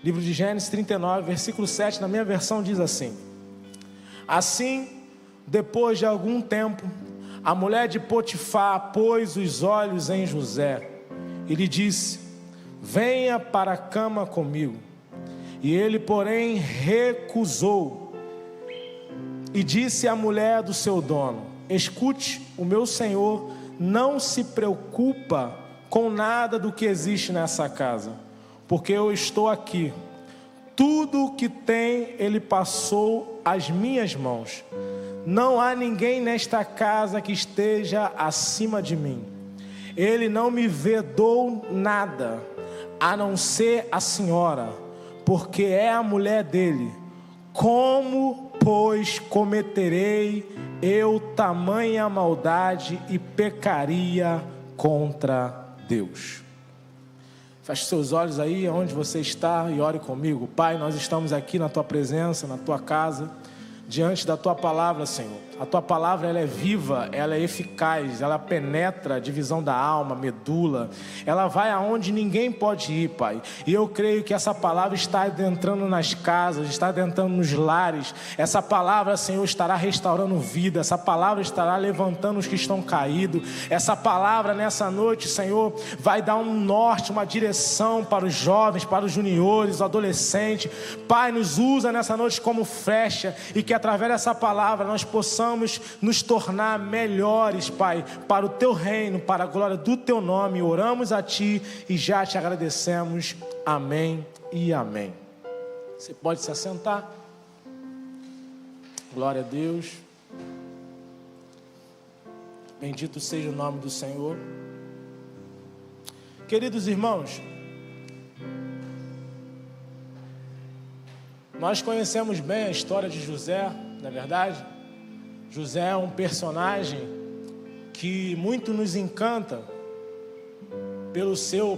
Livro de Gênesis 39, versículo 7, na minha versão diz assim: assim, depois de algum tempo, a mulher de Potifar pôs os olhos em José e lhe disse: venha para a cama comigo. E ele, porém, recusou. E disse à mulher do seu dono: escute, o meu senhor não se preocupa com nada do que existe nessa casa, porque eu estou aqui. Tudo o que tem ele passou às minhas mãos. Não há ninguém nesta casa que esteja acima de mim. Ele não me vedou nada, a não ser a senhora, porque é a mulher dele. Como, pois, cometerei eu tamanha maldade e pecaria contra Deus? Feche seus olhos aí onde você está e ore comigo. Pai, nós estamos aqui na Tua presença, na Tua casa, diante da Tua palavra, Senhor. A Tua palavra, ela é viva, ela é eficaz, ela penetra a divisão da alma, medula, ela vai aonde ninguém pode ir, Pai. E eu creio que essa palavra está adentrando nas casas, está adentrando nos lares. Essa palavra, Senhor, estará restaurando vida, essa palavra estará levantando os que estão caídos. Essa palavra nessa noite, Senhor, vai dar um norte, uma direção para os jovens, para os juniores, os adolescentes. Pai, nos usa nessa noite como flecha, e que através dessa palavra nós possamos nos tornar melhores, Pai, para o Teu reino, para a glória do Teu nome. Oramos a Ti e já Te agradecemos. Amém e amém. Você pode se assentar. Glória a Deus. Bendito seja o nome do Senhor. Queridos irmãos, nós conhecemos bem a história de José, não é verdade? José é um personagem que muito nos encanta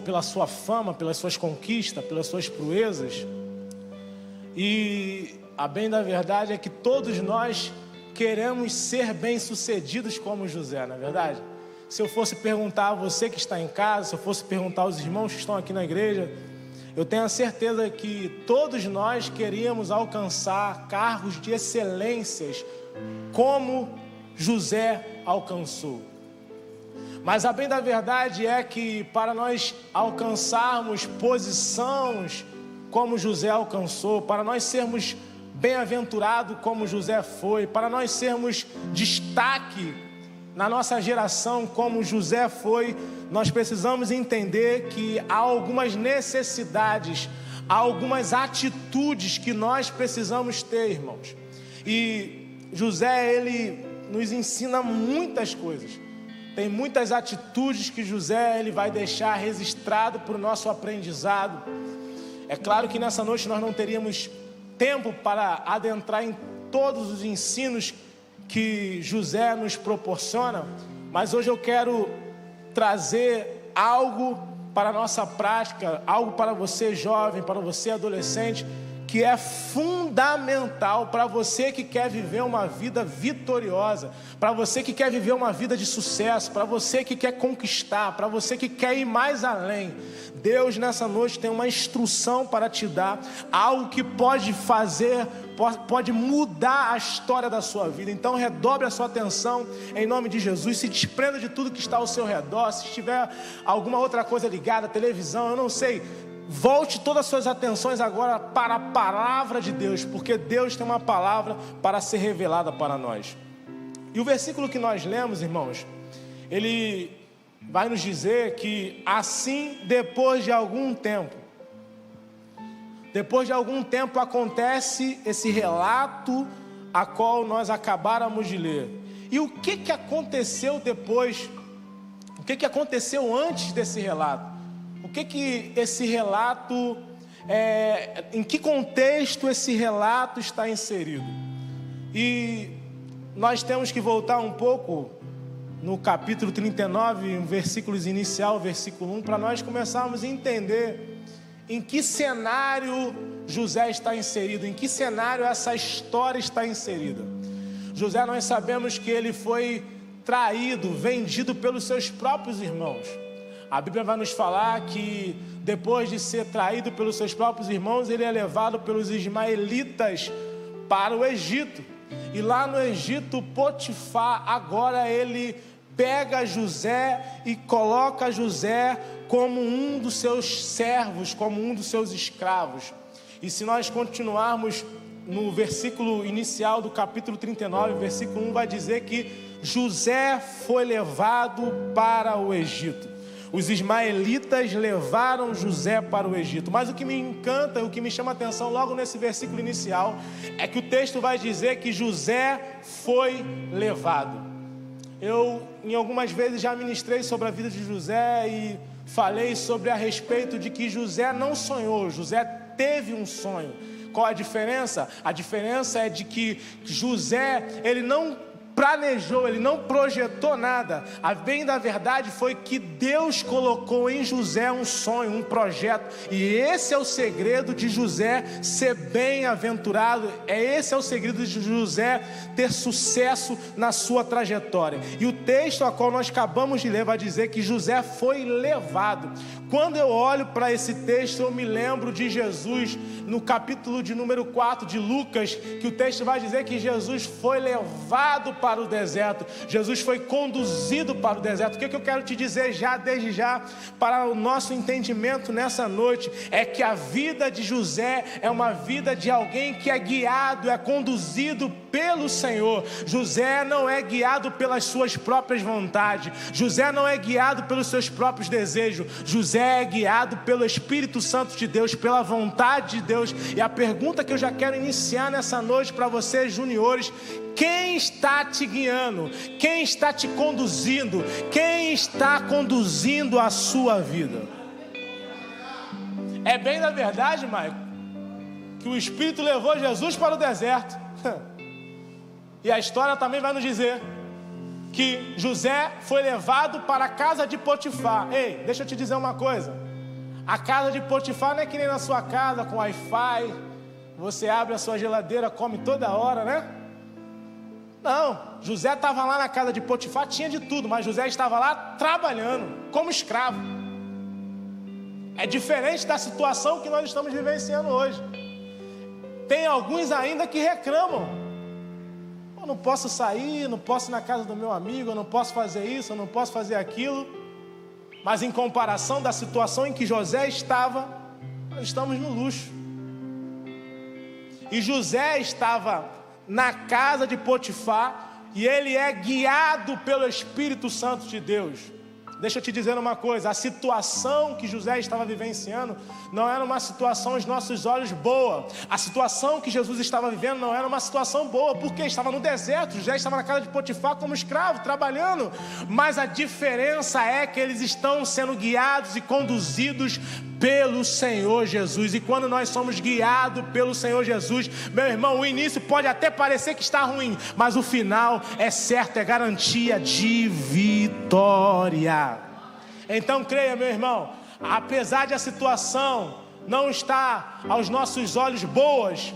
pela sua fama, pelas suas conquistas, pelas suas proezas. E a bem da verdade é que todos nós queremos ser bem-sucedidos como José, não é verdade? Se eu fosse perguntar a você que está em casa, se eu fosse perguntar aos irmãos que estão aqui na igreja, eu tenho a certeza que todos nós queríamos alcançar cargos de excelências como José alcançou. Mas a bem da verdade é que para nós alcançarmos posições como José alcançou, para nós sermos bem-aventurados como José foi, para nós sermos destaque na nossa geração como José foi, nós precisamos entender que há algumas necessidades, há algumas atitudes que nós precisamos ter, irmãos. E José, ele nos ensina muitas coisas. Tem muitas atitudes que José, ele vai deixar registrado para o nosso aprendizado. É claro que nessa noite nós não teríamos tempo para adentrar em todos os ensinos que José nos proporciona, mas hoje eu quero trazer algo para a nossa prática, algo para você jovem, para você adolescente, que é fundamental para você que quer viver uma vida vitoriosa, para você que quer viver uma vida de sucesso, para você que quer conquistar, para você que quer ir mais além. Deus nessa noite tem uma instrução para te dar, algo que pode fazer, pode mudar a história da sua vida. Então redobre a sua atenção em nome de Jesus, se desprenda de tudo que está ao seu redor. Se tiver alguma outra coisa ligada, televisão, eu não sei, volte todas as suas atenções agora para a palavra de Deus, porque Deus tem uma palavra para ser revelada para nós. E o versículo que nós lemos, irmãos, ele vai nos dizer que assim, depois de algum tempo acontece esse relato a qual nós acabáramos de ler. E o que aconteceu depois? O que aconteceu antes desse relato? O que esse relato, em que contexto esse relato está inserido? E nós temos que voltar um pouco no capítulo 39, versículos inicial, versículo 1, para nós começarmos a entender em que cenário José está inserido, em que cenário essa história está inserida. José, nós sabemos que ele foi traído, vendido pelos seus próprios irmãos. A Bíblia vai nos falar que depois de ser traído pelos seus próprios irmãos, ele é levado pelos ismaelitas para o Egito. E lá no Egito, Potifar, agora ele pega José e coloca José como um dos seus servos, como um dos seus escravos. E se nós continuarmos no versículo inicial do capítulo 39, versículo 1, vai dizer que José foi levado para o Egito. Os ismaelitas levaram José para o Egito. Mas o que me encanta, o que me chama a atenção logo nesse versículo inicial, é que o texto vai dizer que José foi levado. Eu, em algumas vezes, já ministrei sobre a vida de José e falei sobre a respeito de que José não sonhou, José teve um sonho. Qual a diferença? A diferença é de que José, ele não planejou, ele não projetou nada. A bem da verdade foi que Deus colocou em José um sonho, um projeto. E esse é o segredo de José ser bem-aventurado. Esse é o segredo de José ter sucesso na sua trajetória. E o texto a qual nós acabamos de ler vai dizer que José foi levado. Quando eu olho para esse texto, eu me lembro de Jesus no capítulo de número 4 de Lucas, que o texto vai dizer que Jesus foi levado para o deserto, Jesus foi conduzido para o deserto. O que eu quero te dizer desde já, para o nosso entendimento nessa noite, é que a vida de José é uma vida de alguém que é guiado, é conduzido pelo Senhor. José não é guiado pelas suas próprias vontades, José não é guiado pelos seus próprios desejos, José é guiado pelo Espírito Santo de Deus, pela vontade de Deus. E a pergunta que eu já quero iniciar nessa noite para vocês, juniores: quem está te guiando? Quem está te conduzindo? Quem está conduzindo a sua vida? É bem da verdade, Maico, que o Espírito levou Jesus para o deserto. E a história também vai nos dizer que José foi levado para a casa de Potifar. Ei, deixa eu te dizer uma coisa. A casa de Potifar não é que nem na sua casa com Wi-Fi. Você abre a sua geladeira, come toda hora, né? Não, José estava lá na casa de Potifar, tinha de tudo, mas José estava lá trabalhando como escravo. É diferente da situação que nós estamos vivenciando hoje. Tem alguns ainda que reclamam: eu não posso sair, não posso ir na casa do meu amigo, eu não posso fazer isso, eu não posso fazer aquilo. Mas em comparação da situação em que José estava, nós estamos no luxo. E José estava na casa de Potifar e ele é guiado pelo Espírito Santo de Deus. Deixa eu te dizer uma coisa: a situação que José estava vivenciando não era uma situação aos nossos olhos boa. A situação que Jesus estava vivendo não era uma situação boa, porque estava no deserto. José estava na casa de Potifar como escravo, trabalhando. Mas a diferença é que eles estão sendo guiados e conduzidos pelo Senhor Jesus. E quando nós somos guiados pelo Senhor Jesus, meu irmão, o início pode até parecer que está ruim, mas o final é certo, é garantia de vitória. Então creia, meu irmão, apesar de a situação não estar aos nossos olhos boas,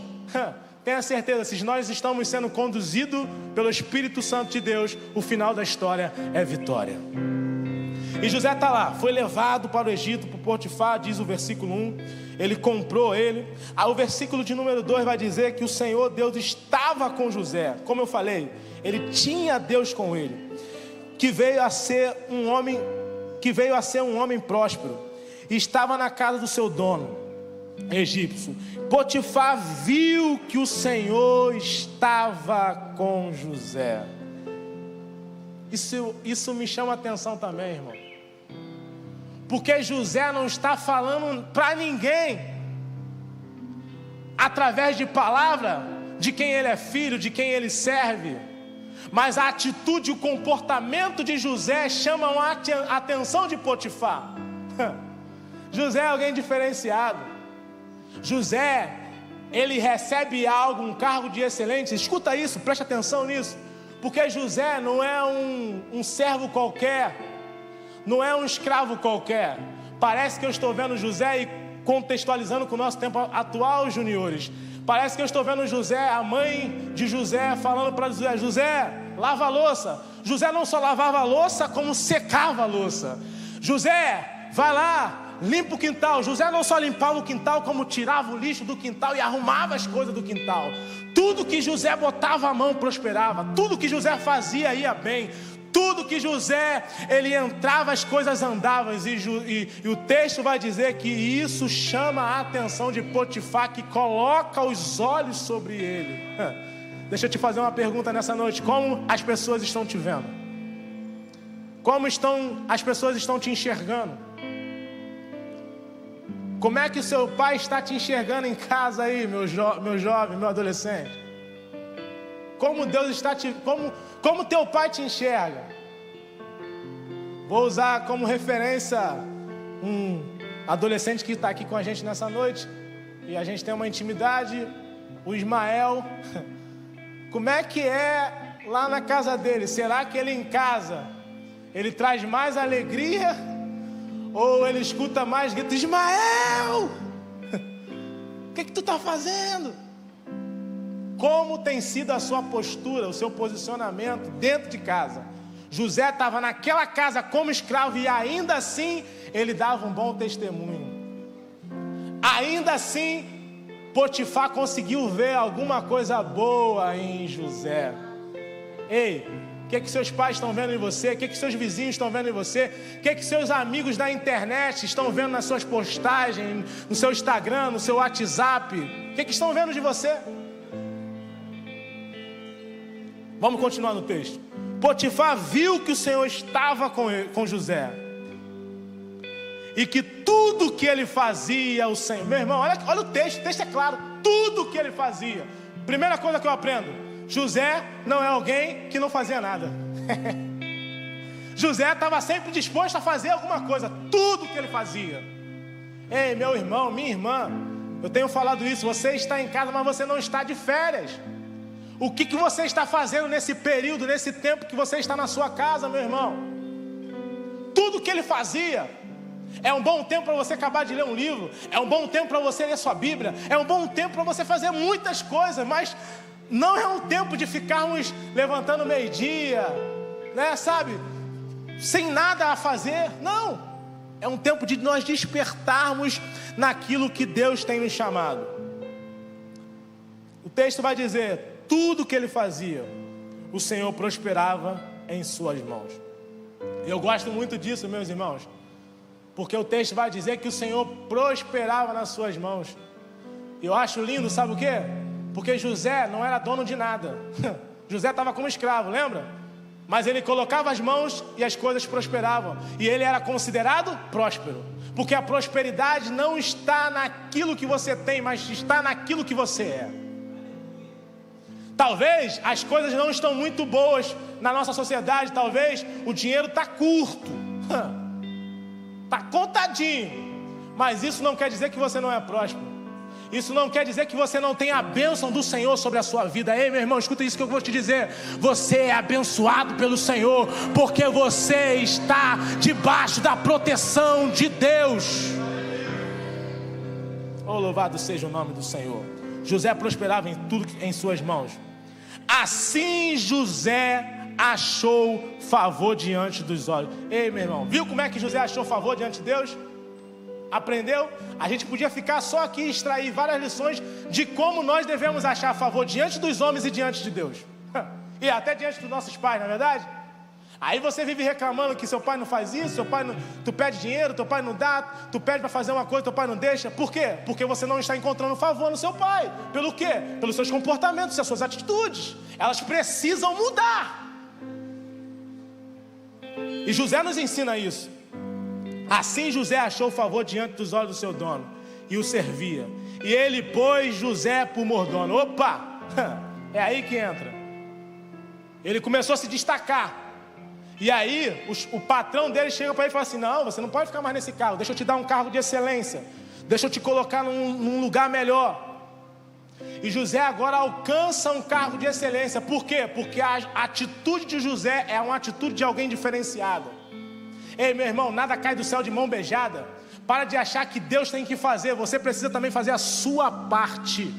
tenha certeza, se nós estamos sendo conduzidos pelo Espírito Santo de Deus, o final da história é vitória. E José está lá, foi levado para o Egito, por Potifar, diz o versículo 1, ele comprou ele. O versículo de número 2 vai dizer que o Senhor Deus estava com José. Como eu falei, ele tinha Deus com ele, que veio a ser um homem próspero, e estava na casa do seu dono, egípcio. Potifar viu que o estava com José. Isso me chama a atenção também, irmão, porque José não está falando para ninguém através de palavra de quem ele é filho, de quem ele serve, mas a atitude e o comportamento de José chamam a atenção de Potifar. José é alguém diferenciado. José, ele recebe algo, um cargo de excelência. Escuta isso, preste atenção nisso, porque José não é um servo qualquer, não é um escravo qualquer. Parece que eu estou vendo José, e contextualizando com o nosso tempo atual, juniores, parece que eu estou vendo José, a mãe de José, falando para José: José, lava a louça. José não só lavava a louça, como secava a louça. José, vai lá, limpa o quintal. José não só limpava o quintal, como tirava o lixo do quintal e arrumava as coisas do quintal. Tudo que José botava a mão prosperava. Tudo que José fazia ia bem. Tudo que José, ele entrava, as coisas andavam. E o texto vai dizer que isso chama a atenção de Potifar, que coloca os olhos sobre ele. Deixa eu te fazer uma pergunta nessa noite. Como as pessoas estão te vendo? Como as pessoas estão te enxergando? Como é que o seu pai está te enxergando em casa aí, meu jovem, meu adolescente? Como Deus está como teu pai te enxerga? Vou usar como referência um adolescente que está aqui com a gente nessa noite. E a gente tem uma intimidade, o Ismael. Como é que é lá na casa dele? Será que ele em casa, ele traz mais alegria? Ou ele escuta mais gritos: Ismael, o que tu está fazendo? Como tem sido a sua postura, o seu posicionamento dentro de casa? José estava naquela casa como escravo e ainda assim ele dava um bom testemunho. Ainda assim, Potifar conseguiu ver alguma coisa boa em José. Ei, o que seus pais estão vendo em você? O que seus vizinhos estão vendo em você? O que seus amigos da internet estão vendo nas suas postagens, no seu Instagram, no seu WhatsApp? O que estão vendo de você? Vamos continuar no texto. Potifar viu que o Senhor estava com José, e que tudo que ele fazia, o Senhor... Meu irmão, olha o texto é claro. Tudo que ele fazia. Primeira coisa que eu aprendo: José não é alguém que não fazia nada. José estava sempre disposto a fazer alguma coisa. Tudo que ele fazia. Ei, meu irmão, minha irmã, eu tenho falado isso. Você está em casa, mas você não está de férias. O que você está fazendo nesse período, nesse tempo que você está na sua casa, meu irmão? Tudo que ele fazia. É um bom tempo para você acabar de ler um livro. É um bom tempo para você ler sua Bíblia. É um bom tempo para você fazer muitas coisas. Mas não é um tempo de ficarmos levantando meio-dia, né, sabe? Sem nada a fazer. Não. É um tempo de nós despertarmos naquilo que Deus tem nos chamado. O texto vai dizer: tudo que ele fazia, o Senhor prosperava em suas mãos. Eu gosto muito disso, meus irmãos, porque o texto vai dizer que o Senhor prosperava nas suas mãos. Eu acho lindo, sabe o quê? Porque José não era dono de nada. José estava como escravo, lembra? Mas ele colocava as mãos e as coisas prosperavam. E ele era considerado próspero. Porque a prosperidade não está naquilo que você tem, mas está naquilo que você é. Talvez as coisas não estão muito boas na nossa sociedade. Talvez o dinheiro está curto, está contadinho. Mas isso não quer dizer que você não é próspero. Isso não quer dizer que você não tem a bênção do Senhor sobre a sua vida. Ei, meu irmão, escuta isso que eu vou te dizer. Você é abençoado pelo Senhor, porque você está debaixo da proteção de Deus. Oh, louvado seja o nome do Senhor. José prosperava em tudo em suas mãos. Assim José achou favor diante dos olhos. Ei, meu irmão, viu como é que José achou favor diante de Deus? Aprendeu? A gente podia ficar só aqui e extrair várias lições de como nós devemos achar favor diante dos homens e diante de Deus. E até diante dos nossos pais, não é verdade? Aí você vive reclamando que seu pai não faz isso, seu pai não, tu pede dinheiro, teu pai não dá, tu pede para fazer uma coisa, teu pai não deixa. Por quê? Porque você não está encontrando favor no seu pai. Pelo quê? Pelos seus comportamentos, pelas suas atitudes. Elas precisam mudar. E José nos ensina isso. Assim José achou favor diante dos olhos do seu dono e o servia. E ele pôs José por mordomo. Opa! É aí que entra. Ele começou a se destacar. E aí o patrão dele chega para ele e fala assim: não, você não pode ficar mais nesse cargo. Deixa eu te dar um cargo de excelência. Deixa eu te colocar num lugar melhor. E José agora alcança um cargo de excelência. Por quê? Porque a atitude de José é uma atitude de alguém diferenciada. Ei, meu irmão, nada cai do céu de mão beijada. Para de achar que Deus tem que fazer. Você precisa também fazer a sua parte.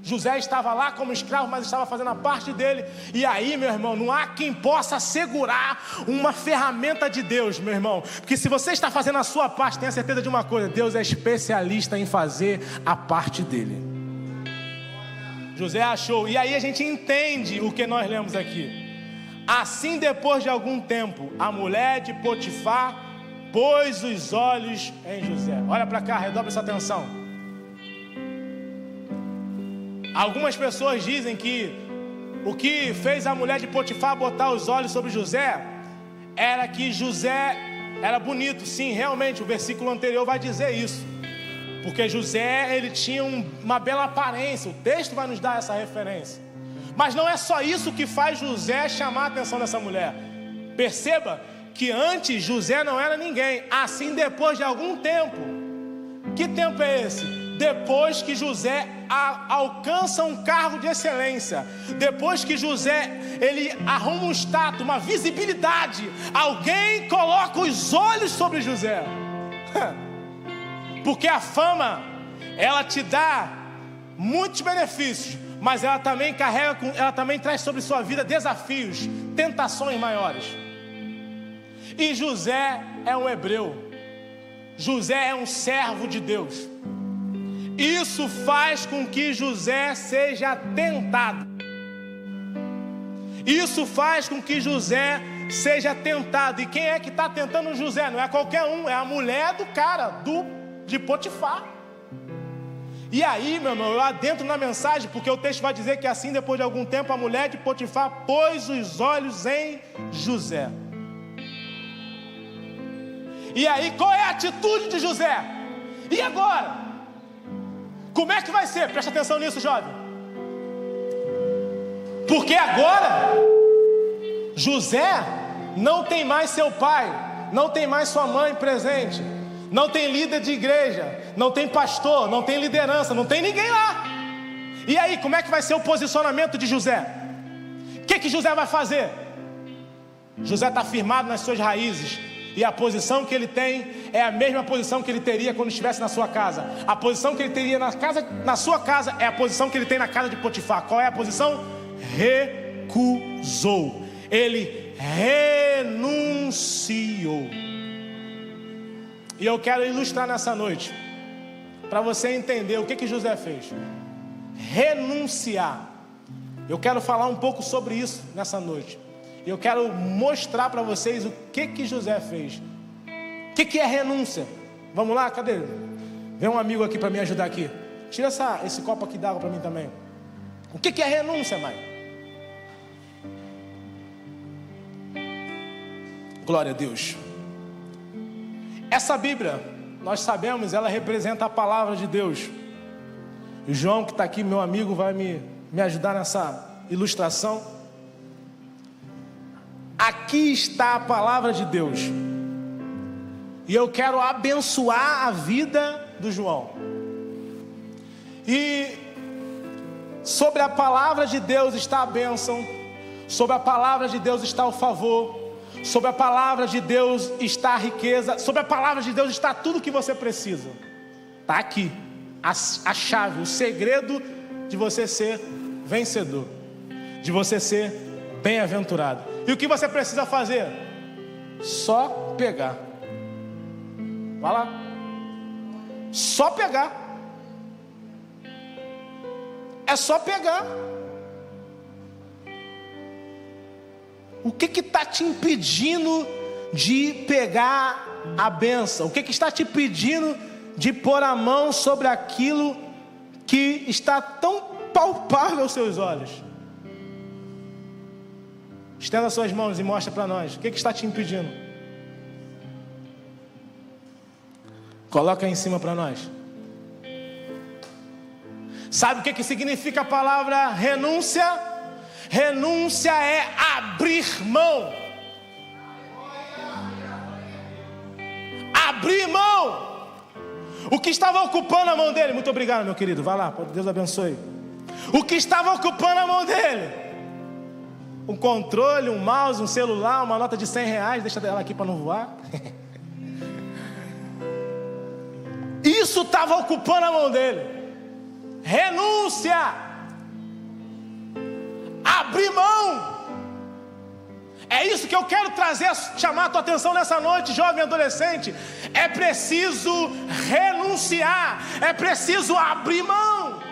José estava lá como escravo, mas estava fazendo a parte dele. E aí, meu irmão, não há quem possa segurar uma ferramenta de Deus, meu irmão. Porque se você está fazendo a sua parte, tenha certeza de uma coisa: Deus é especialista em fazer a parte dele. José achou. E aí a gente entende o que nós lemos aqui. Assim, depois de algum tempo, a mulher de Potifar pôs os olhos em José. Olha para cá, redobre sua atenção. Algumas pessoas dizem que o que fez a mulher de Potifar botar os olhos sobre José era que José era bonito. Sim, realmente, o versículo anterior vai dizer isso. Porque José, ele tinha uma bela aparência. O texto vai nos dar essa referência. Mas não é só isso que faz José chamar a atenção dessa mulher. Perceba que antes José não era ninguém. Assim, depois de algum tempo. Que tempo é esse? Depois que José alcança um cargo de excelência. Depois que José, ele arruma um status, uma visibilidade. Alguém coloca os olhos sobre José. Porque a fama, ela te dá muitos benefícios, mas ela também ela também traz sobre sua vida desafios, tentações maiores. E José é um hebreu. José é um servo de Deus. Isso faz com que José seja tentado. Isso faz com que José seja tentado. E quem é que está tentando José? Não é qualquer um, é a mulher do cara, de Potifar. E aí, meu irmão, eu adentro na mensagem, porque o texto vai dizer que assim, depois de algum tempo, a mulher de Potifar pôs os olhos em José. E aí, qual é a atitude de José? E agora? Como é que vai ser? Presta atenção nisso, jovem. Porque agora José não tem mais seu pai, não tem mais sua mãe presente, não tem líder de igreja, não tem pastor, não tem liderança, não tem ninguém lá. E aí, como é que vai ser o posicionamento de José? O que José vai fazer? José está firmado nas suas raízes. E a posição que ele tem é a mesma posição que ele teria quando estivesse na sua casa. A posição que ele teria na sua casa é a posição que ele tem na casa de Potifar. Qual é a posição? Recusou. Ele renunciou. E eu quero ilustrar nessa noite, para você entender o que José fez. Renunciar. Eu quero falar um pouco sobre isso nessa noite. E eu quero mostrar para vocês o que José fez. O que é renúncia? Vamos lá, cadê? Vem um amigo aqui para me ajudar aqui. Tira esse copo aqui d'água para mim também. O que é renúncia, mãe? Glória a Deus. Essa Bíblia, nós sabemos, ela representa a palavra de Deus. O João, que está aqui, meu amigo, vai me ajudar nessa ilustração. Aqui está a palavra de Deus. E eu quero abençoar a vida do João. E sobre a palavra de Deus está a bênção. Sobre a palavra de Deus está o favor. Sobre a palavra de Deus está a riqueza. Sobre a palavra de Deus está tudo o que você precisa. Está aqui a chave, o segredo de você ser vencedor, de você ser bem-aventurado. E o que você precisa fazer? Só pegar. Vai lá. Só pegar. É só pegar. O que está te impedindo de pegar a bênção? O que está te impedindo de pôr a mão sobre aquilo que está tão palpável aos seus olhos? Estenda suas mãos e mostra para nós. O que está te impedindo? Coloca aí em cima para nós. Sabe o que significa a palavra renúncia? Renúncia é abrir mão. Abrir mão. O que estava ocupando a mão dele? Muito obrigado, meu querido. Vai lá, Deus abençoe. O que estava ocupando a mão dele? Um controle, um mouse, um celular, uma nota de R$100. Deixa ela aqui para não voar. Isso estava ocupando a mão dele. Renúncia. abrir mão. É isso que eu quero trazer, chamar a tua atenção nessa noite, jovem adolescente. É preciso renunciar, é preciso abrir mão.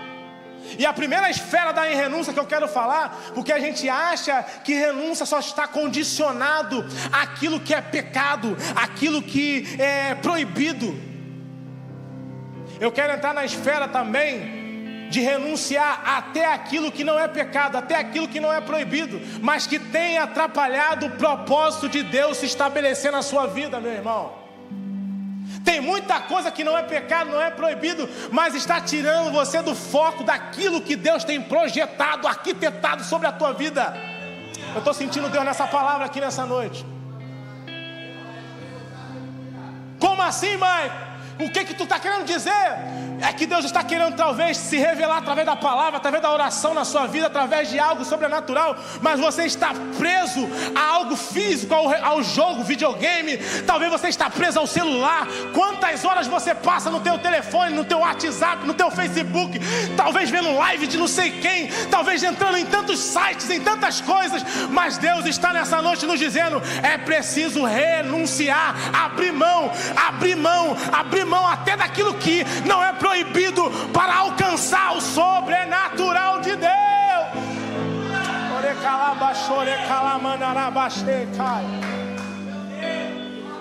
E a primeira esfera da renúncia que eu quero falar, porque a gente acha que renúncia só está condicionado àquilo que é pecado, àquilo que é proibido. Eu quero entrar na esfera também de renunciar até aquilo que não é pecado, até aquilo que não é proibido, mas que tem atrapalhado o propósito de Deus se estabelecer na sua vida, meu irmão. Tem muita coisa que não é pecado, não é proibido, mas está tirando você do foco daquilo que Deus tem projetado, arquitetado sobre a tua vida. Eu estou sentindo Deus nessa palavra aqui nessa noite. Como assim, mãe? O que tu está querendo dizer? É que Deus está querendo talvez se revelar através da palavra, através da oração na sua vida, através de algo sobrenatural, mas você está preso a algo físico, ao jogo, videogame. Talvez você está preso ao celular. Quantas horas você passa no teu telefone, no teu WhatsApp, no teu Facebook, talvez vendo live de não sei quem, talvez entrando em tantos sites, em tantas coisas. Mas Deus está nessa noite nos dizendo: é preciso renunciar, abrir mão até daquilo que não é proibido, para alcançar o sobrenatural de Deus.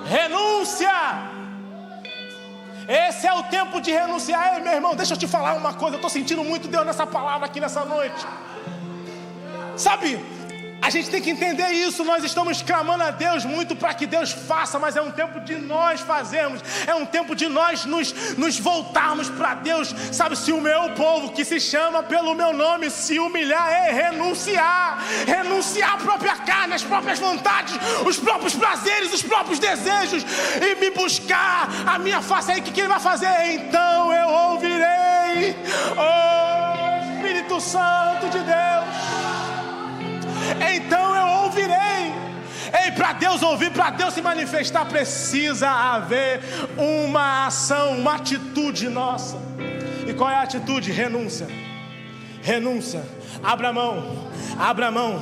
Renúncia. Esse é o tempo de renunciar. Ei, meu irmão, deixa eu te falar uma coisa. Eu estou sentindo muito Deus nessa palavra aqui nessa noite. Sabe, a gente tem que entender isso. Nós estamos clamando a Deus muito para que Deus faça, mas é um tempo de nós fazermos. É um tempo de nós nos voltarmos para Deus. Sabe, se o meu povo, que se chama pelo meu nome, se humilhar, é renunciar a própria carne, as próprias vontades, os próprios prazeres, os próprios desejos, e me buscar a minha face. Aí o que ele vai fazer? Então eu ouvirei. Oh, Espírito Santo de Deus, então eu ouvirei. Ei, para Deus ouvir, para Deus se manifestar, precisa haver uma ação, uma atitude nossa. E qual é a atitude? Renúncia. Abra mão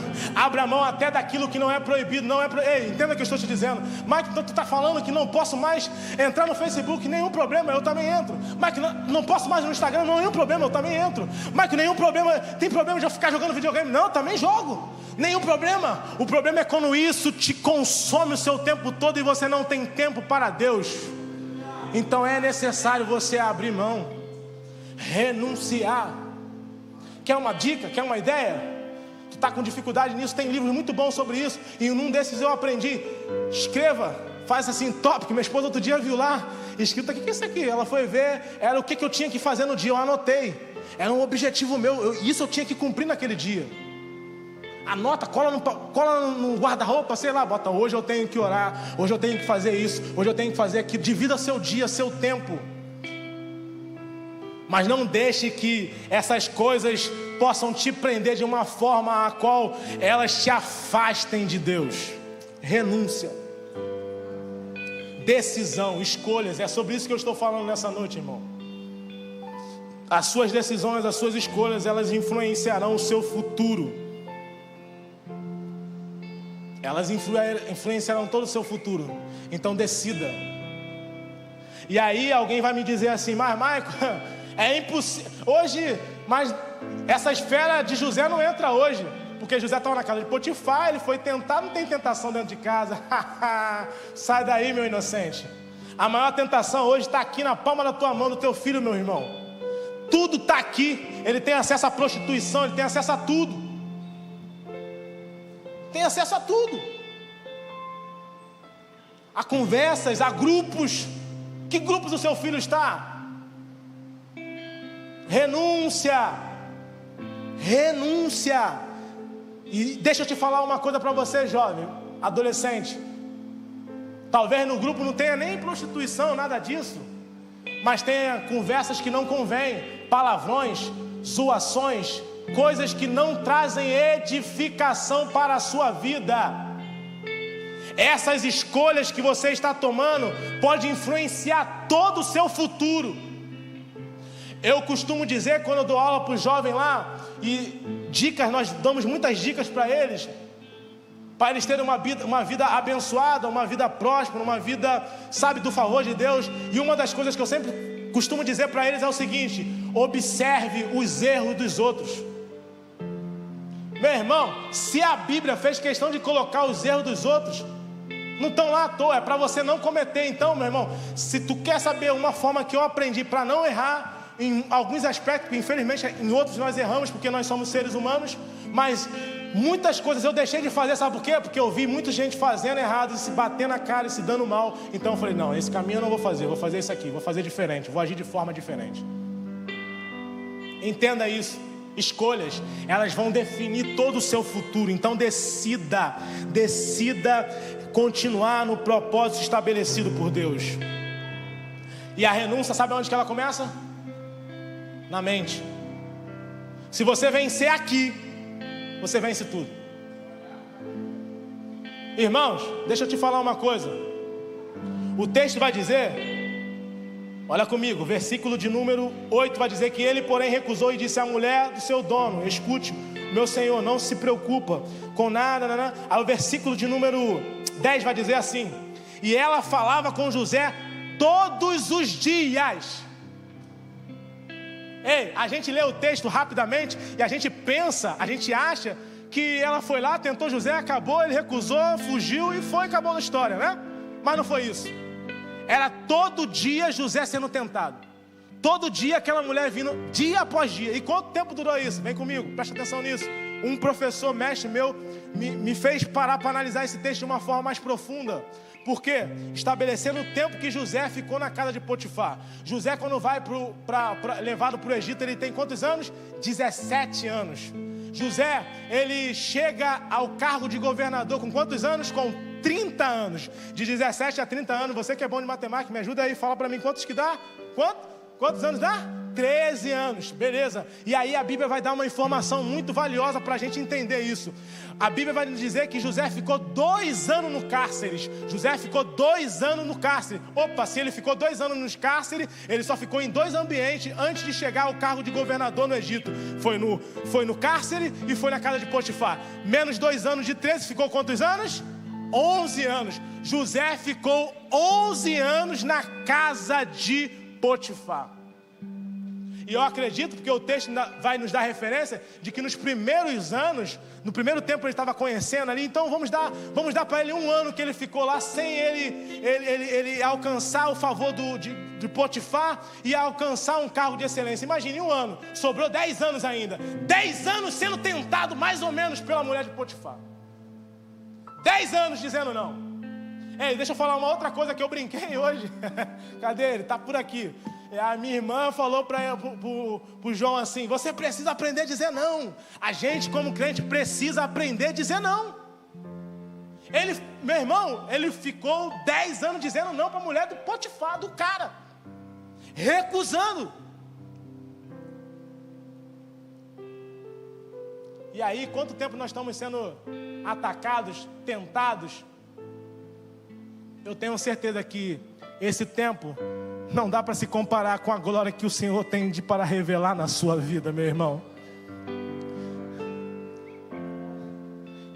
até daquilo que não é proibido. Ei, entenda o que eu estou te dizendo. Mike, tu está falando que não posso mais entrar no Facebook? Nenhum problema, eu também entro. Mike, não posso mais no Instagram? Nenhum problema, eu também entro. Mike, nenhum problema. Tem problema de eu ficar jogando videogame? Não, eu também jogo. Nenhum problema. O problema é quando isso te consome o seu tempo todo e você não tem tempo para Deus. Então é necessário você abrir mão, renunciar. Quer uma dica? Quer uma ideia? Tu está com dificuldade nisso? Tem livros muito bons sobre isso. E num desses eu aprendi. Escreva, faz assim, tópico. Minha esposa outro dia viu lá, escrito aqui: o que é isso aqui? Ela foi ver, era o que eu tinha que fazer no dia. Eu anotei. Era um objetivo meu, isso eu tinha que cumprir naquele dia. Anota, cola no guarda-roupa, sei lá, bota: hoje eu tenho que orar, hoje eu tenho que fazer isso, hoje eu tenho que fazer aquilo. Divida seu dia, seu tempo. Mas não deixe que essas coisas possam te prender de uma forma a qual elas te afastem de Deus. Renúncia, decisão, escolhas. É sobre isso que eu estou falando nessa noite, irmão. As suas decisões, as suas escolhas, elas influenciarão o seu futuro. Elas influenciarão todo o seu futuro. Então decida. E aí alguém vai me dizer assim: mas Maico, é impossível hoje, mas essa esfera de José não entra hoje, porque José estava na casa de Potifar, ele foi tentar, não tem tentação dentro de casa. Sai daí, meu inocente. A maior tentação hoje está aqui na palma da tua mão, do teu filho, meu irmão. Tudo está aqui. Ele tem acesso à prostituição, ele tem acesso a tudo. Tem acesso a tudo. A conversas, a grupos. Que grupos o seu filho está? Renúncia. E deixa eu te falar uma coisa para você, jovem, adolescente. Talvez no grupo não tenha nem prostituição, nada disso, mas tenha conversas que não convêm, palavrões, zoações, coisas que não trazem edificação para a sua vida. Essas escolhas que você está tomando pode influenciar todo o seu futuro. Eu costumo dizer, quando eu dou aula para os jovens lá, e dicas, nós damos muitas dicas para eles terem uma vida abençoada, uma vida próspera, uma vida, sabe, do favor de Deus. E uma das coisas que eu sempre costumo dizer para eles é o seguinte: observe os erros dos outros. Meu irmão, se a Bíblia fez questão de colocar os erros dos outros, não estão lá à toa, é para você não cometer. Então, meu irmão, se tu quer saber uma forma que eu aprendi para não errar, em alguns aspectos, infelizmente em outros nós erramos porque nós somos seres humanos, mas muitas coisas eu deixei de fazer, sabe por quê? Porque eu vi muita gente fazendo errado, se batendo na cara e se dando mal. Então eu falei, não, esse caminho eu não vou fazer isso aqui, vou fazer diferente, vou agir de forma diferente. Entenda isso. Escolhas, elas vão definir todo o seu futuro. Então decida continuar no propósito estabelecido por Deus. E a renúncia, sabe onde que ela começa? Na mente. Se você vencer aqui, você vence tudo. Irmãos, deixa eu te falar uma coisa. O texto vai dizer, olha comigo, versículo de número 8 vai dizer que ele, porém, recusou e disse à mulher do seu dono: escute, meu senhor, não se preocupa com nada. Aí o versículo de número 10 vai dizer assim: e ela falava com José todos os dias. Ei, a gente lê o texto rapidamente e a gente pensa, a gente acha que ela foi lá, tentou José, acabou, ele recusou, fugiu e foi, acabou a história, né? Mas não foi isso. Era todo dia José sendo tentado. Todo dia aquela mulher vindo, dia após dia. E quanto tempo durou isso? Vem comigo, presta atenção nisso. Um professor, mestre meu, me fez parar para analisar esse texto de uma forma mais profunda. Por quê? Estabelecendo o tempo que José ficou na casa de Potifar. José, quando vai levado para o Egito, ele tem quantos anos? 17 anos. José, ele chega ao cargo de governador com quantos anos? Com 30 anos. De 17 a 30 anos. Você que é bom de matemática, me ajuda aí, fala para mim quantos que dá? Quantos anos dá? 13 anos, beleza. E aí a Bíblia vai dar uma informação muito valiosa para a gente entender isso. A Bíblia vai nos dizer que José ficou 2 anos no cárcere. José ficou 2 anos no cárcere. Opa, se ele ficou 2 anos no cárcere, ele só ficou em 2 ambientes antes de chegar ao cargo de governador no Egito. Foi no cárcere e foi na casa de Potifar. Menos 2 anos de 13, ficou quantos anos? 11 anos. José ficou 11 anos na casa de Potifar. E eu acredito, porque o texto vai nos dar referência de que nos primeiros anos, no primeiro tempo ele estava conhecendo ali, então vamos dar para ele 1 ano que ele ficou lá sem ele alcançar o favor de Potifar e alcançar um cargo de excelência. Imagine 1 ano, sobrou 10 anos ainda. 10 anos sendo tentado mais ou menos pela mulher de Potifar. 10 anos dizendo não. Ei, deixa eu falar uma outra coisa que eu brinquei hoje. Cadê ele? Tá por aqui. A minha irmã falou pro João assim: você precisa aprender a dizer não. A gente como crente precisa aprender a dizer não. Meu irmão, ele ficou 10 anos dizendo não para a mulher do Potifar, do cara, recusando. E aí, quanto tempo nós estamos sendo atacados, tentados? Eu tenho certeza que esse tempo não dá para se comparar com a glória que o Senhor tem para revelar na sua vida, meu irmão.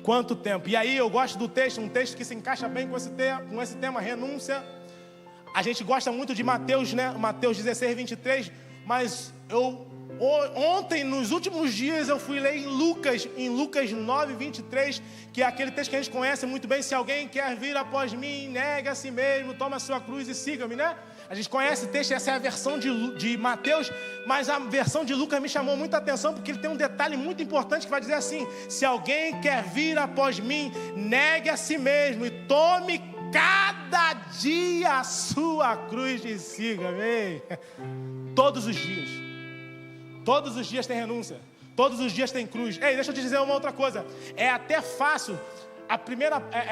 Quanto tempo? E aí eu gosto do texto, um texto que se encaixa bem com esse tema, renúncia. A gente gosta muito de Mateus, né? Mateus 16, 23, mas ontem, nos últimos dias, eu fui ler em Lucas 9, 23, que é aquele texto que a gente conhece muito bem: se alguém quer vir após mim, negue a si mesmo, toma a sua cruz e siga-me, né? A gente conhece o texto, essa é a versão de Mateus, mas a versão de Lucas me chamou muita atenção, porque ele tem um detalhe muito importante que vai dizer assim: se alguém quer vir após mim, negue a si mesmo e tome cada dia a sua cruz e siga-me. Todos os dias. Todos os dias tem renúncia. Todos os dias tem cruz. Ei, deixa eu te dizer uma outra coisa. É até fácil.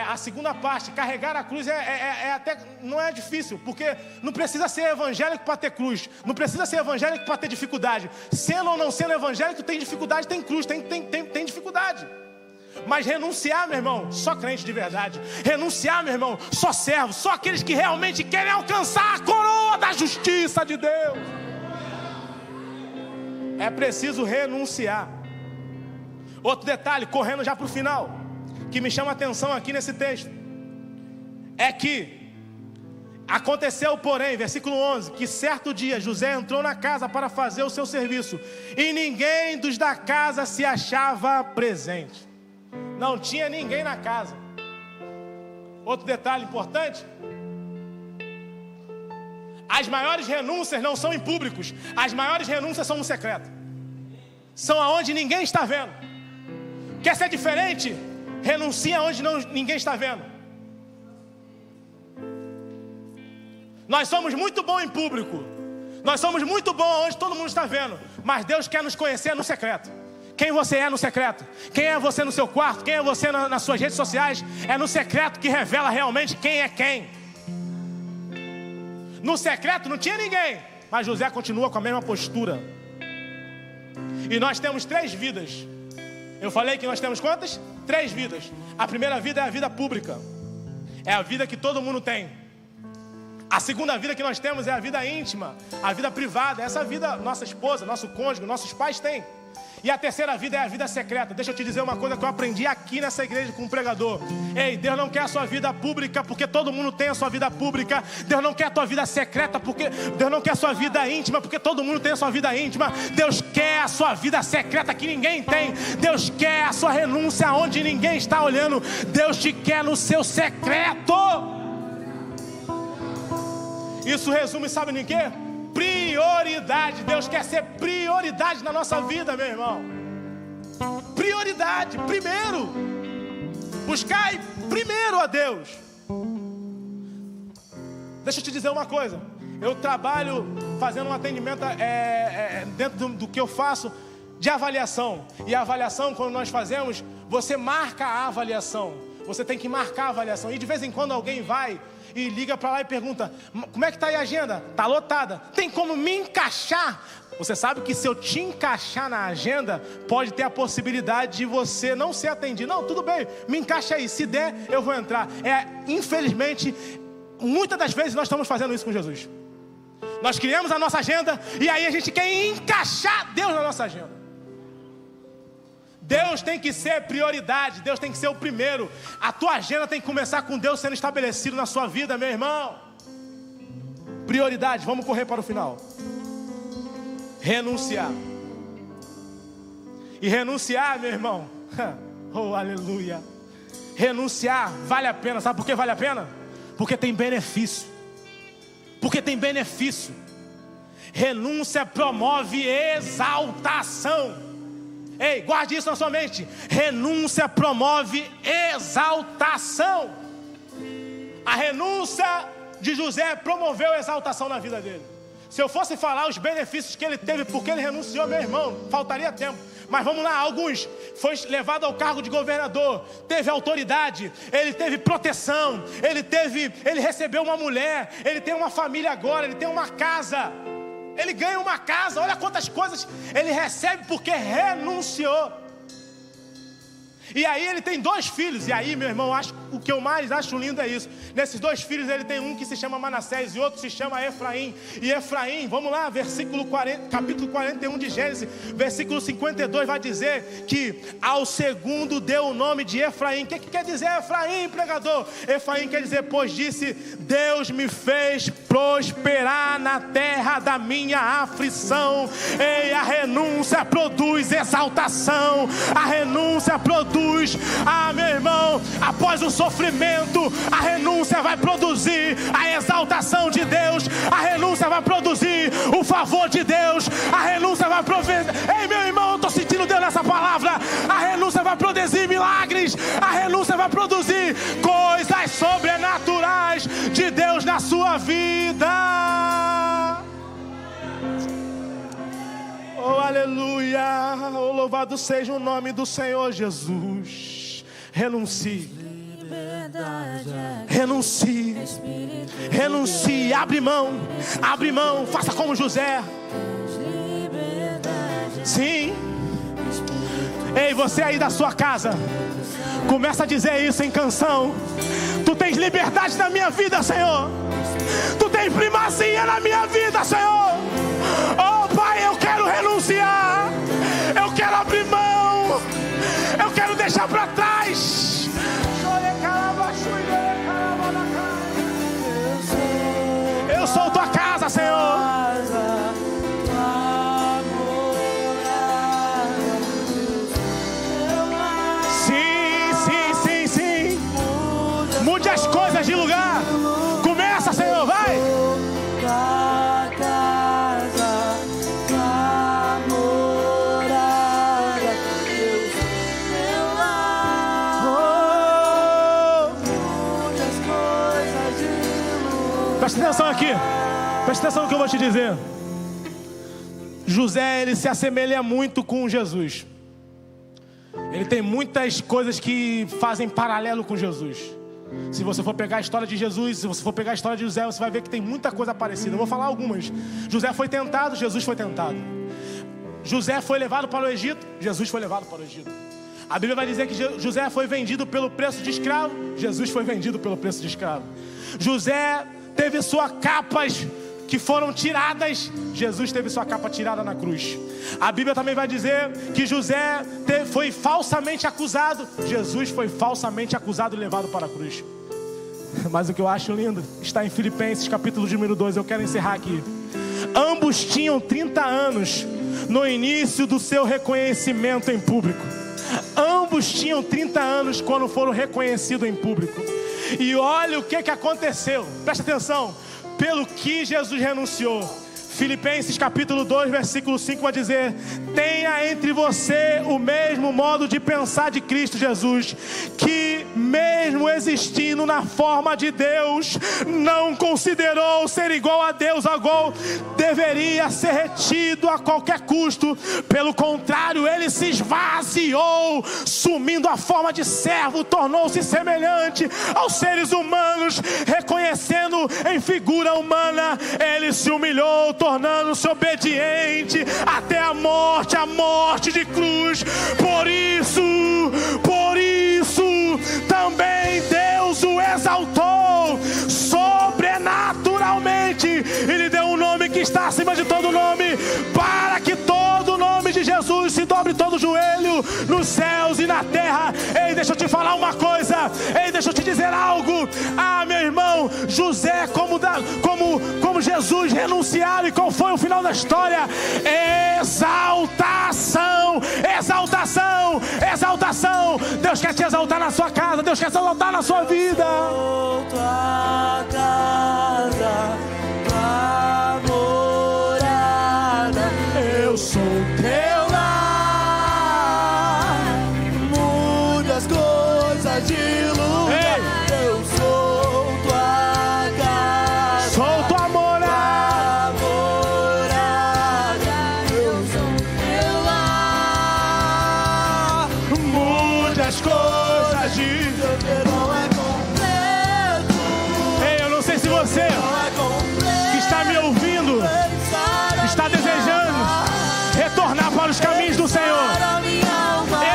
A segunda parte, carregar a cruz, até não é difícil, porque não precisa ser evangélico para ter cruz. Não precisa ser evangélico para ter dificuldade. Sendo ou não sendo evangélico, tem dificuldade, tem cruz, tem dificuldade. Mas renunciar, meu irmão, só crente de verdade. Renunciar, meu irmão, só servo. Só aqueles que realmente querem alcançar a coroa da justiça de Deus. É preciso renunciar. Outro detalhe, correndo já para o final, que me chama a atenção aqui nesse texto, é que aconteceu, porém, versículo 11, que certo dia José entrou na casa para fazer o seu serviço, e ninguém dos da casa se achava presente. Não tinha ninguém na casa. Outro detalhe importante: as maiores renúncias não são em públicos, as maiores renúncias são no secreto. São aonde ninguém está vendo. Quer ser diferente? Renuncia onde ninguém está vendo. Nós somos muito bons em público, nós somos muito bons onde todo mundo está vendo, mas Deus quer nos conhecer no secreto. Quem você é no secreto? Quem é você no seu quarto? Quem é você nas suas redes sociais? É no secreto que revela realmente quem é quem. No secreto não tinha ninguém, mas José continua com a mesma postura. E nós temos 3 vidas. Eu falei que nós temos quantas? 3 vidas. A primeira vida é a vida pública, é a vida que todo mundo tem. A segunda vida que nós temos é a vida íntima, a vida privada. Essa vida nossa esposa, nosso cônjuge, nossos pais têm. E a terceira vida é a vida secreta. Deixa eu te dizer uma coisa que eu aprendi aqui nessa igreja com um pregador. Ei, Deus não quer a sua vida pública porque todo mundo tem a sua vida pública. Deus não quer a tua vida secreta porque Deus não quer a sua vida íntima porque todo mundo tem a sua vida íntima. Deus quer a sua vida secreta que ninguém tem. Deus quer a sua renúncia onde ninguém está olhando. Deus te quer no seu secreto. Isso resume, sabe em quê? Prioridade. Deus quer ser prioridade na nossa vida, meu irmão. Prioridade, primeiro. Buscai primeiro a Deus. Deixa eu te dizer uma coisa. Eu trabalho fazendo um atendimento dentro do que eu faço de avaliação. E a avaliação, quando nós fazemos, você marca a avaliação. Você tem que marcar a avaliação. E de vez em quando alguém vai e liga para lá e pergunta: como é que está aí a agenda? Está lotada. Tem como me encaixar? Você sabe que se eu te encaixar na agenda, pode ter a possibilidade de você não ser atendido. Não, tudo bem, me encaixa aí. Se der, eu vou entrar. Infelizmente, muitas das vezes nós estamos fazendo isso com Jesus. Nós criamos a nossa agenda e aí a gente quer encaixar Deus na nossa agenda. Deus tem que ser prioridade, Deus tem que ser o primeiro. A tua agenda tem que começar com Deus sendo estabelecido na sua vida, meu irmão. Prioridade, vamos correr para o final. Renunciar. E renunciar, meu irmão, oh aleluia. Renunciar vale a pena, sabe por que vale a pena? Porque tem benefício. Porque tem benefício. Renúncia promove exaltação. Ei, guarde isso na sua mente. Renúncia promove exaltação. A renúncia de José promoveu exaltação na vida dele. Se eu fosse falar os benefícios que ele teve porque ele renunciou, meu irmão, faltaria tempo. Mas vamos lá, alguns. Foi levado ao cargo de governador, teve autoridade, ele teve proteção, ele recebeu uma mulher, ele tem uma família agora, ele tem uma casa. Ele ganha uma casa, olha quantas coisas ele recebe porque renunciou. E aí ele tem 2 filhos. E aí, meu irmão, o que eu mais acho lindo é isso. Nesses 2 filhos ele tem um que se chama Manassés e outro se chama Efraim. E Efraim, vamos lá, capítulo 41 de Gênesis, versículo 52 vai dizer que ao segundo deu o nome de Efraim. O que quer dizer Efraim, pregador? Efraim quer dizer, pois disse: Deus me fez prosperar na terra da minha aflição. Ei, a renúncia produz exaltação. A renúncia produz, meu irmão, após o sofrimento, a renúncia vai produzir a exaltação de Deus. A renúncia vai produzir o favor de Deus. A renúncia vai prover. Ei, meu irmão, eu estou sentindo Deus nessa palavra. A renúncia vai produzir milagres. A renúncia vai produzir coisas sobrenaturais de Deus na sua vida. Oh, aleluia. Oh, louvado seja o nome do Senhor Jesus. Renuncie. Renuncie. Renuncie. Abre mão. Abre mão. Faça como José. Sim. Ei, você aí da sua casa, começa a dizer isso em canção. Tu tens liberdade na minha vida, Senhor. Tu tens primazia na minha vida, Senhor. Oh, Pai, eu quero renunciar. deixa pra trás. Eu sou tua casa, Senhor. Sim. Mude as coisas de lugar. Começa, Senhor, vai. Presta atenção aqui. Presta atenção no que eu vou te dizer. José, ele se assemelha muito com Jesus. Ele tem muitas coisas que fazem paralelo com Jesus. Se você for pegar a história de Jesus, se você for pegar a história de José, você vai ver que tem muita coisa parecida. Eu vou falar algumas. José foi tentado, Jesus foi tentado. José foi levado para o Egito, Jesus foi levado para o Egito. A Bíblia vai dizer que José foi vendido pelo preço de escravo, Jesus foi vendido pelo preço de escravo. José teve suas capas que foram tiradas, Jesus teve sua capa tirada na cruz. A Bíblia também vai dizer que José foi falsamente acusado, Jesus foi falsamente acusado e levado para a cruz. Mas o que eu acho lindo está em Filipenses capítulo número 2, eu quero encerrar aqui. Ambos tinham 30 anos no início do seu reconhecimento em público. Ambos tinham 30 anos quando foram reconhecidos em público. E olha o que aconteceu, presta atenção, pelo que Jesus renunciou. Filipenses capítulo 2, versículo 5 vai dizer: tenha entre você o mesmo modo de pensar de Cristo Jesus, que mesmo existindo na forma de Deus, não considerou ser igual a Deus algo deveria ser retido a qualquer custo. Pelo contrário, ele se esvaziou, assumindo a forma de servo, tornou-se semelhante aos seres humanos, reconhecendo em figura humana, ele se humilhou, tornando-se obediente até a morte de cruz. Por isso, também Deus o exaltou sobrenaturalmente e lhe deu um nome que está acima de todo nome, para que todo o nome de Jesus se dobre todo o joelho nos céus e na terra. Ei, deixa eu te falar uma coisa, deixa eu te dizer algo. Meu irmão, José, como Jesus renunciaram, e qual foi o final da história? Exaltação. Deus quer te exaltar na sua casa, Deus quer te exaltar na sua vida. Tua casa, tua morada, eu sou teu lar. Muda as coisas de lugar. Ei. Eu sou tua casa, Sou tua morada. eu sou teu lar. Mude as coisas de... Teu perdão é completo. Ei, eu não sei se você que está me ouvindo está desejando retornar para os caminhos do Senhor.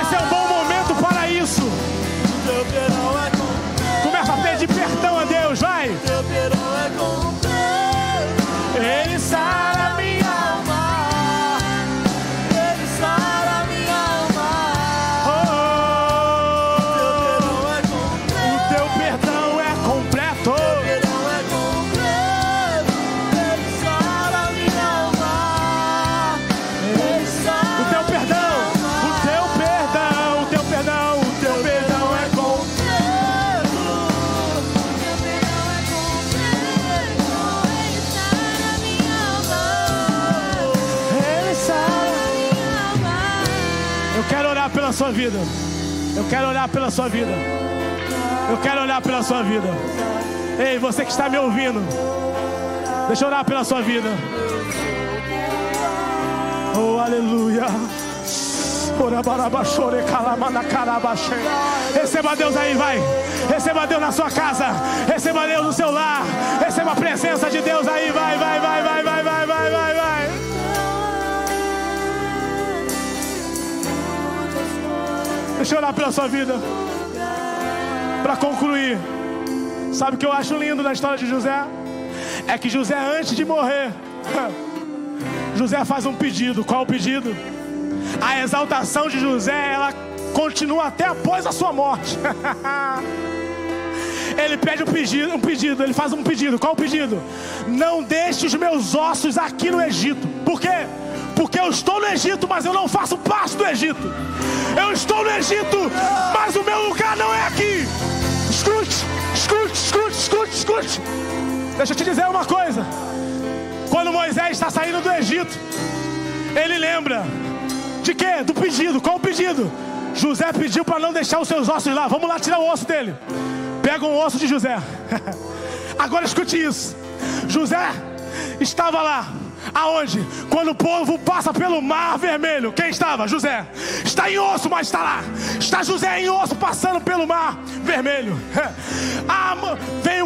Esse é um bom momento para isso. Começa a pedir perdão a Deus, vai. Ele sara minha alma. O teu perdão é completo. O teu perdão é completo. Ele sara. Eu quero orar pela sua vida. Eu quero orar pela sua vida. Eu quero orar pela sua vida. Ei, você que está me ouvindo, deixa eu orar pela sua vida. Oh, aleluia. Receba Deus aí, vai. Receba Deus na sua casa. Receba Deus no seu lar. Receba a presença de Deus aí, vai. Deixa eu orar pela sua vida. Para concluir, sabe o que eu acho lindo na história de José? É que José, antes de morrer, José faz um pedido. Qual o pedido? A exaltação de José, ela continua até após a sua morte. Ele pede um pedido, ele faz um pedido. Qual o pedido? Não deixe os meus ossos aqui no Egito. Por quê? Porque eu estou no Egito, mas eu não faço parte do Egito. Eu estou no Egito, mas o meu lugar não é aqui. Escute. Deixa eu te dizer uma coisa. Quando Moisés está saindo do Egito, ele lembra de quê? Do pedido. Qual o pedido? José pediu para não deixar os seus ossos lá. Vamos lá tirar o osso dele. Pega um osso de José. Agora escute isso. José estava lá. Aonde? Quando o povo passa pelo Mar Vermelho, quem estava? José. Está em osso, mas está lá. Está José em osso passando pelo Mar Vermelho. Vem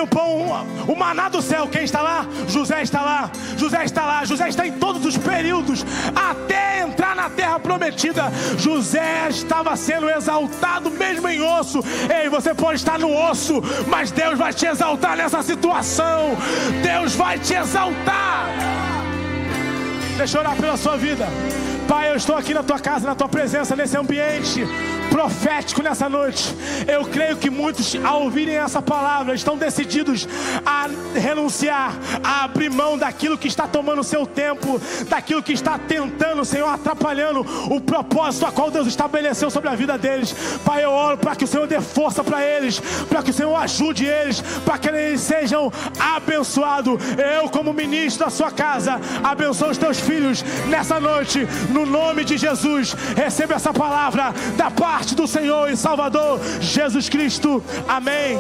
o pão, o maná do céu. Quem está lá? José está lá. José está lá. José está em todos os períodos até entrar na terra prometida. José estava sendo exaltado mesmo em osso. Ei, você pode estar no osso, mas Deus vai te exaltar nessa situação. Deus vai te exaltar. Deixa eu orar pela sua vida. Pai, eu estou aqui na tua casa, na tua presença, nesse ambiente profético nessa noite. Eu creio que muitos, ao ouvirem essa palavra, estão decididos a renunciar, a abrir mão daquilo que está tomando o seu tempo, daquilo que está tentando, Senhor, atrapalhando o propósito a qual Deus estabeleceu sobre a vida deles. Pai, eu oro para que o Senhor dê força para eles, para que o Senhor ajude eles, para que eles sejam abençoados. Eu, como ministro da sua casa, abençoo os teus filhos nessa noite, no nome de Jesus. Receba essa palavra da parte do Senhor e Salvador Jesus Cristo. Amém.